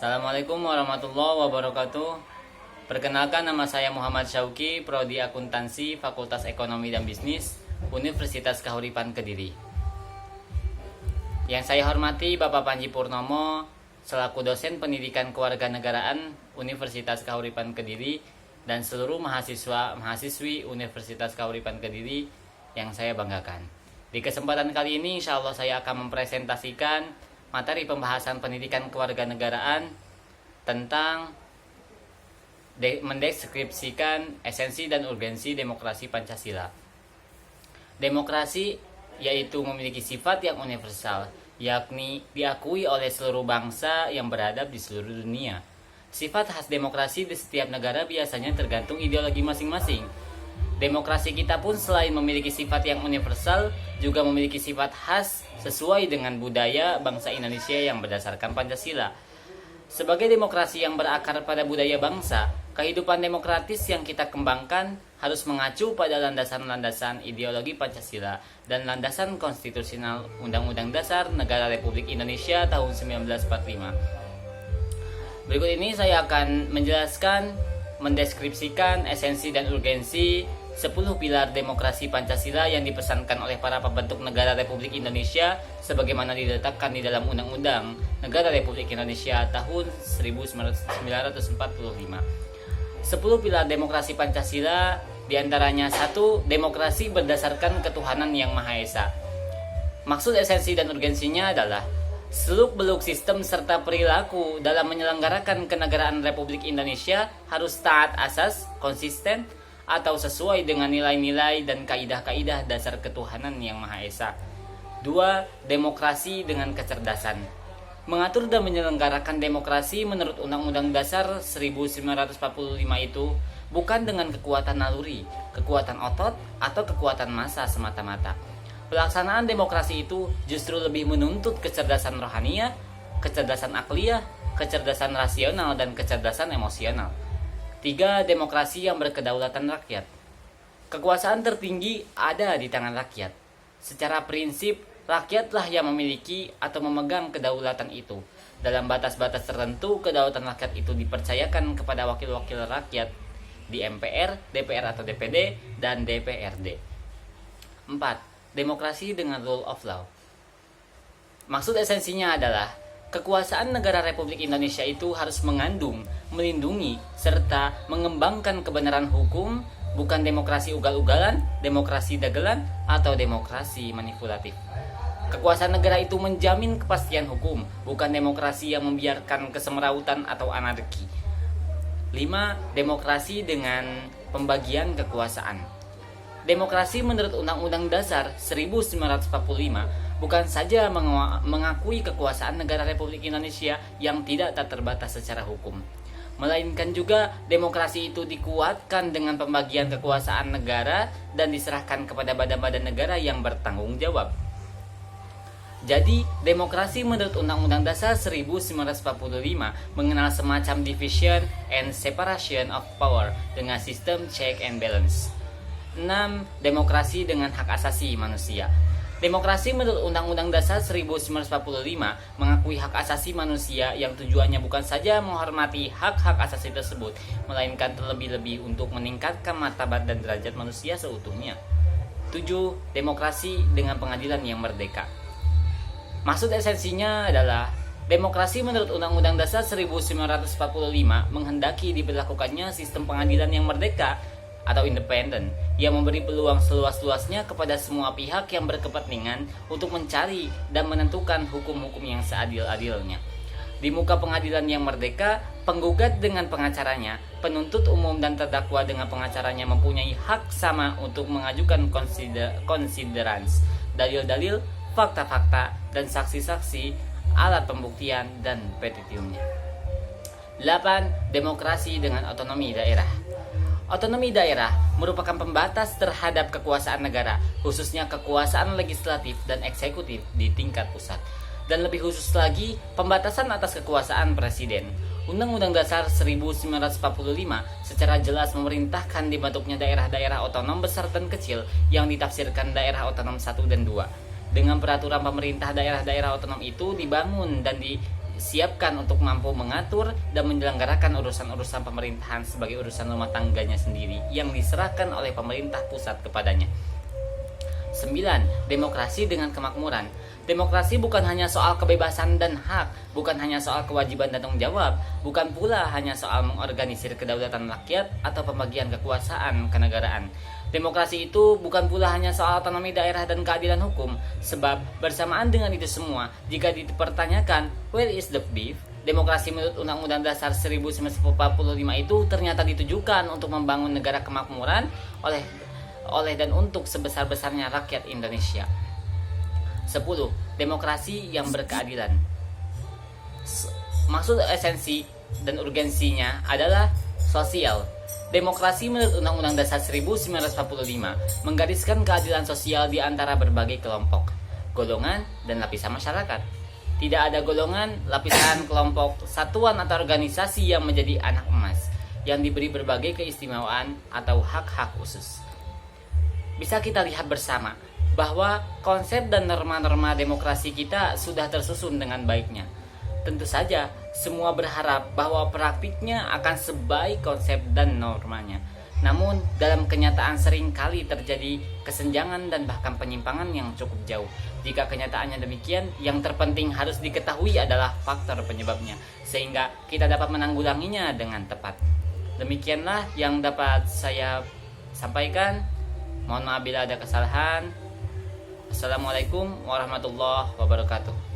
Assalamualaikum warahmatullahi wabarakatuh. Perkenalkan, nama saya Muhammad Syauki, Prodi Akuntansi, Fakultas Ekonomi dan Bisnis, Universitas Kahuripan Kediri. Yang saya hormati Bapak Panji Purnomo, selaku dosen Pendidikan Kewarganegaraan Universitas Kahuripan Kediri, dan seluruh mahasiswa-mahasiswi Universitas Kahuripan Kediri yang saya banggakan. Di kesempatan kali ini, insya Allah saya akan mempresentasikan materi pembahasan pendidikan kewarganegaraan tentang mendeskripsikan esensi dan urgensi demokrasi Pancasila. Demokrasi yaitu memiliki sifat yang universal, yakni diakui oleh seluruh bangsa yang beradab di seluruh dunia. Sifat khas demokrasi di setiap negara biasanya tergantung ideologi masing-masing. Demokrasi kita pun selain memiliki sifat yang universal, juga memiliki sifat khas sesuai dengan budaya bangsa Indonesia yang berdasarkan Pancasila. Sebagai demokrasi yang berakar pada budaya bangsa, kehidupan demokratis yang kita kembangkan harus mengacu pada landasan-landasan ideologi Pancasila dan landasan konstitusional Undang-Undang Dasar Negara Republik Indonesia tahun 1945. Berikut ini saya akan menjelaskan, mendeskripsikan esensi dan urgensi 10 pilar demokrasi Pancasila yang dipesankan oleh para pembentuk negara Republik Indonesia sebagaimana diletakkan di dalam Undang-Undang Negara Republik Indonesia tahun 1945. 10 pilar demokrasi Pancasila diantaranya 1. Demokrasi berdasarkan ketuhanan yang Maha Esa. Maksud, esensi, dan urgensinya adalah seluk-beluk sistem serta perilaku dalam menyelenggarakan kenegaraan Republik Indonesia harus taat asas, konsisten, atau sesuai dengan nilai-nilai dan kaidah-kaidah dasar ketuhanan yang Maha Esa. 2. Demokrasi dengan kecerdasan. Mengatur dan menyelenggarakan demokrasi menurut Undang-Undang Dasar 1945 itu bukan dengan kekuatan naluri, kekuatan otot, atau kekuatan massa semata-mata. Pelaksanaan demokrasi itu justru lebih menuntut kecerdasan rohaniah, kecerdasan akliyah, kecerdasan rasional, dan kecerdasan emosional. 3. Demokrasi yang berkedaulatan rakyat. Kekuasaan tertinggi ada di tangan rakyat. Secara prinsip, rakyatlah yang memiliki atau memegang kedaulatan itu. Dalam batas-batas tertentu, kedaulatan rakyat itu dipercayakan kepada wakil-wakil rakyat di MPR, DPR atau DPD, dan DPRD. 4. Demokrasi dengan rule of law. Maksud esensinya adalah kekuasaan negara Republik Indonesia itu harus mengandung, melindungi, serta mengembangkan kebenaran hukum, bukan demokrasi ugal-ugalan, demokrasi dagelan, atau demokrasi manipulatif. Kekuasaan negara itu menjamin kepastian hukum, bukan demokrasi yang membiarkan kesemrautan atau anarki. 5. Demokrasi dengan pembagian kekuasaan. Demokrasi menurut Undang-Undang Dasar 1945 bukan saja mengakui kekuasaan negara Republik Indonesia yang tidak tak terbatas secara hukum, melainkan juga demokrasi itu dikuatkan dengan pembagian kekuasaan negara dan diserahkan kepada badan-badan negara yang bertanggung jawab. Jadi, demokrasi menurut Undang-Undang Dasar 1945 mengenal semacam division and separation of power dengan sistem check and balance. 6. Demokrasi dengan hak asasi manusia. Demokrasi menurut Undang-Undang Dasar 1945 mengakui hak asasi manusia yang tujuannya bukan saja menghormati hak-hak asasi tersebut, melainkan terlebih-lebih untuk meningkatkan martabat dan derajat manusia seutuhnya. 7. Demokrasi dengan pengadilan yang merdeka. Maksud esensinya adalah demokrasi menurut Undang-Undang Dasar 1945 menghendaki diberlakukannya sistem pengadilan yang merdeka atau independen yang memberi peluang seluas-luasnya kepada semua pihak yang berkepentingan untuk mencari dan menentukan hukum-hukum yang seadil-adilnya. Di muka pengadilan yang merdeka, penggugat dengan pengacaranya, penuntut umum dan terdakwa dengan pengacaranya mempunyai hak sama untuk mengajukan konsiderans, dalil-dalil, fakta-fakta, dan saksi-saksi, alat pembuktian, dan petitumnya. 8. Demokrasi dengan otonomi daerah. Otonomi daerah merupakan pembatas terhadap kekuasaan negara, khususnya kekuasaan legislatif dan eksekutif di tingkat pusat. Dan lebih khusus lagi, pembatasan atas kekuasaan presiden. Undang-Undang Dasar 1945 secara jelas memerintahkan dibentuknya daerah-daerah otonom besar dan kecil yang ditafsirkan daerah otonom 1 dan 2. Dengan peraturan pemerintah daerah-daerah otonom itu dibangun dan disiapkan untuk mampu mengatur dan menyelenggarakan urusan-urusan pemerintahan sebagai urusan rumah tangganya sendiri yang diserahkan oleh pemerintah pusat kepadanya. 9. Demokrasi dengan kemakmuran. Demokrasi bukan hanya soal kebebasan dan hak, bukan hanya soal kewajiban dan tanggung jawab, bukan pula hanya soal mengorganisir kedaulatan rakyat atau pembagian kekuasaan kenegaraan. Demokrasi itu bukan pula hanya soal otonomi daerah dan keadilan hukum, sebab bersamaan dengan itu semua, jika dipertanyakan where is the beef, demokrasi menurut Undang-Undang Dasar 1945 itu ternyata ditujukan untuk membangun negara kemakmuran oleh dan untuk sebesar-besarnya rakyat Indonesia. 10. Demokrasi yang berkeadilan. Maksud esensi dan urgensinya adalah sosial. Demokrasi menurut Undang-Undang Dasar 1945 menggariskan keadilan sosial di antara berbagai kelompok, golongan, dan lapisan masyarakat. Tidak ada golongan, lapisan, kelompok, satuan atau organisasi yang menjadi anak emas, yang diberi berbagai keistimewaan atau hak-hak khusus. Bisa kita lihat bersama bahwa konsep dan norma-norma demokrasi kita sudah tersusun dengan baiknya. Tentu saja, semua berharap bahwa praktiknya akan sebaik konsep dan normanya. Namun, dalam kenyataan sering kali terjadi kesenjangan dan bahkan penyimpangan yang cukup jauh. Jika kenyataannya demikian, yang terpenting harus diketahui adalah faktor penyebabnya, sehingga kita dapat menanggulanginya dengan tepat. Demikianlah yang dapat saya sampaikan. Mohon maaf bila ada kesalahan. Assalamualaikum warahmatullahi wabarakatuh.